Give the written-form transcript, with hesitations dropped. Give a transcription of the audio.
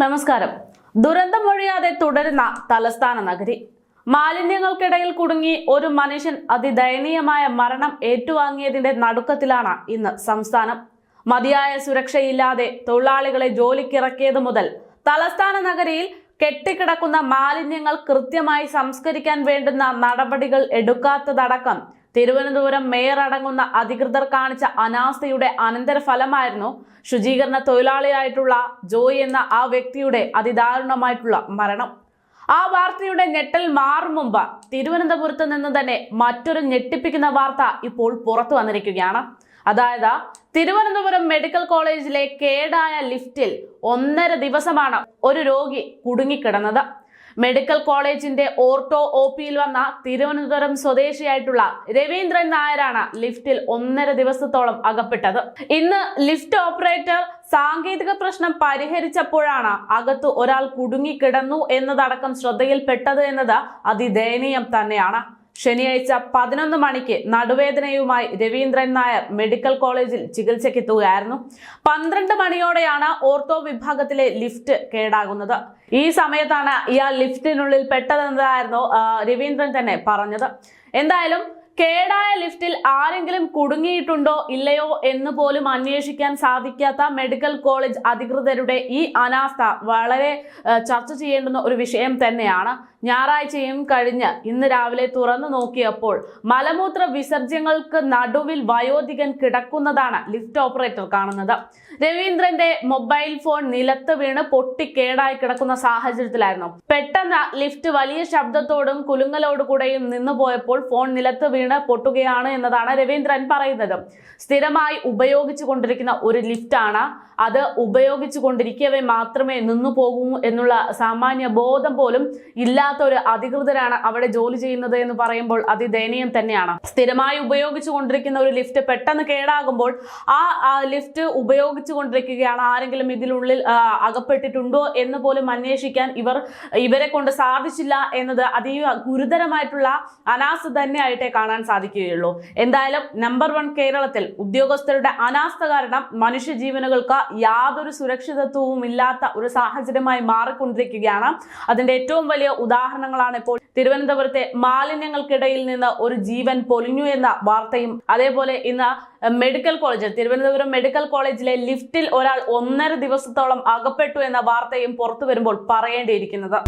നമസ്കാരം. ദുരന്തമൊഴിയാതെ തുടരുന്ന തലസ്ഥാന നഗരി. മാലിന്യങ്ങൾക്കിടയിൽ കുടുങ്ങി ഒരു മനുഷ്യൻ അതിദയനീയമായ മരണം ഏറ്റുവാങ്ങിയതിന്റെ നടുക്കത്തിലാണ് ഇന്ന് സംസ്ഥാനം. മതിയായ സുരക്ഷയില്ലാതെ തൊഴിലാളികളെ ജോലിക്കിറക്കിയത് മുതൽ തലസ്ഥാന നഗരിയിൽ കെട്ടിക്കിടക്കുന്ന മാലിന്യങ്ങൾ കൃത്യമായി സംസ്കരിക്കാൻ വേണ്ടുന്ന നടപടികൾ എടുക്കാത്തതടക്കം തിരുവനന്തപുരം മേയർ അടങ്ങുന്ന അധികൃതർ കാണിച്ച അനാസ്ഥയുടെ അനന്തരഫലമായിരുന്നു ശുചീകരണ തൊഴിലാളിയായിട്ടുള്ള ജോയ് എന്ന ആ വ്യക്തിയുടെ അതിദാരുണമായിട്ടുള്ള മരണം. ആ വാർത്തയുടെ ഞെട്ടൽ മാറും മുമ്പ് തിരുവനന്തപുരത്ത് നിന്ന് തന്നെ മറ്റൊരു ഞെട്ടിപ്പിക്കുന്ന വാർത്ത ഇപ്പോൾ പുറത്തു വന്നിരിക്കുകയാണ്. അതായത് തിരുവനന്തപുരം മെഡിക്കൽ കോളേജിലെ കേടായ ലിഫ്റ്റിൽ 1.5 ദിവസമാണ് ഒരു രോഗി കുടുങ്ങിക്കിടന്നത്. മെഡിക്കൽ കോളേജിന്റെ ഓർട്ടോ OPയിൽ വന്ന തിരുവനന്തപുരം സ്വദേശിയായിട്ടുള്ള രവീന്ദ്രൻ നായരാണ് ലിഫ്റ്റിൽ 1.5 ദിവസത്തോളം അകപ്പെട്ടത്. ഇന്ന് ലിഫ്റ്റ് ഓപ്പറേറ്റർ സാങ്കേതിക പ്രശ്നം പരിഹരിച്ചപ്പോഴാണ് അകത്ത് ഒരാൾ കുടുങ്ങിക്കിടന്നു എന്നതടക്കം ശ്രദ്ധയിൽപ്പെട്ടത് എന്നത് അതിദയനീയം തന്നെയാണ്. ശനിയാഴ്ച 11 മണിക്ക് നടുവേദനയുമായി രവീന്ദ്രൻ നായർ മെഡിക്കൽ കോളേജിൽ ചികിത്സയ്ക്കെത്തുകയായിരുന്നു. 12 മണിയോടെയാണ് ഓർത്തോ വിഭാഗത്തിലെ ലിഫ്റ്റ് കേടാകുന്നത്. ഈ സമയത്താണ് ഇയാൾ ലിഫ്റ്റിനുള്ളിൽ പെട്ടതെന്നായിരുന്നു രവീന്ദ്രൻ തന്നെ പറഞ്ഞത്. എന്തായാലും കേടായ ലിഫ്റ്റിൽ ആരെങ്കിലും കുടുങ്ങിയിട്ടുണ്ടോ ഇല്ലയോ എന്ന് പോലും അന്വേഷിക്കാൻ സാധിക്കാത്ത മെഡിക്കൽ കോളേജ് അധികൃതരുടെ ഈ അനാസ്ഥ വളരെ ചർച്ച ചെയ്യേണ്ടുന്ന ഒരു വിഷയം തന്നെയാണ്. ഞായറാഴ്ചയും കഴിഞ്ഞ് ഇന്ന് രാവിലെ തുറന്നു നോക്കിയപ്പോൾ മലമൂത്ര വിസർജ്യങ്ങൾക്ക് നടുവിൽ വയോധികൻ കിടക്കുന്നതാണ് ലിഫ്റ്റ് ഓപ്പറേറ്റർ കാണുന്നത്. രവീന്ദ്രന്റെ മൊബൈൽ ഫോൺ നിലത്ത് വീണ് പൊട്ടിക്കേടായി കിടക്കുന്ന സാഹചര്യത്തിലായിരുന്നു. പെട്ടെന്ന് ലിഫ്റ്റ് വലിയ ശബ്ദത്തോടും കുലുങ്ങലോടുകൂടെയും നിന്നു പോയപ്പോൾ ഫോൺ നിലത്ത് വീണ് പൊട്ടുകയാണ് എന്നതാണ് രവീന്ദ്രൻ പറയുന്നത്. സ്ഥിരമായി ഉപയോഗിച്ചു കൊണ്ടിരിക്കുന്ന ഒരു ലിഫ്റ്റാണ്. അത് ഉപയോഗിച്ചു കൊണ്ടിരിക്കവേ മാത്രമേ നിന്നു പോകൂ എന്നുള്ള സാമാന്യ ബോധം പോലും ഇല്ലാത്ത ഒരു അധികൃതരാണ് അവിടെ ജോലി ചെയ്യുന്നത് എന്ന് പറയുമ്പോൾ അതിദയനീയം തന്നെയാണ്. സ്ഥിരമായി ഉപയോഗിച്ചു കൊണ്ടിരിക്കുന്ന ഒരു ലിഫ്റ്റ് പെട്ടെന്ന് കേടാകുമ്പോൾ ആ ലിഫ്റ്റ് ഉപയോഗിച്ചു കൊണ്ടിരിക്കുകയാണ്, ആരെങ്കിലും ഇതിനുള്ളിൽ അകപ്പെട്ടിട്ടുണ്ടോ എന്ന് പോലും അന്വേഷിക്കാൻ ഇവരെ കൊണ്ട് സാധിച്ചില്ല എന്നത് അതീവ ഗുരുതരമായിട്ടുള്ള അനാസ്ഥ തന്നെയായിട്ടേ കാണാൻ സാധിക്കുകയുള്ളൂ. എന്തായാലും നമ്പർ 1 കേരളത്തിൽ ഉദ്യോഗസ്ഥരുടെ അനാസ്ഥ കാരണം മനുഷ്യജീവനുകൾക്ക് യാതൊരു സുരക്ഷിതത്വവും ഇല്ലാത്ത ഒരു സാഹചര്യമായി മാറിക്കൊണ്ടിരിക്കുകയാണ്. അതിന്റെ ഏറ്റവും വലിയ ഉദാഹരണങ്ങളാണ് ഇപ്പോൾ തിരുവനന്തപുരത്തെ മാലിന്യങ്ങൾക്കിടയിൽ നിന്ന് ഒരു ജീവൻ പൊലിഞ്ഞു എന്ന വാർത്തയും, അതേപോലെ ഇന്ന് തിരുവനന്തപുരം മെഡിക്കൽ കോളേജിലെ ലിഫ്റ്റിൽ ഒരാൾ 1.5 ദിവസത്തോളം അകപ്പെട്ടു എന്ന വാർത്തയും പുറത്തു വരുമ്പോൾ പറയേണ്ടിയിരിക്കുന്നത്.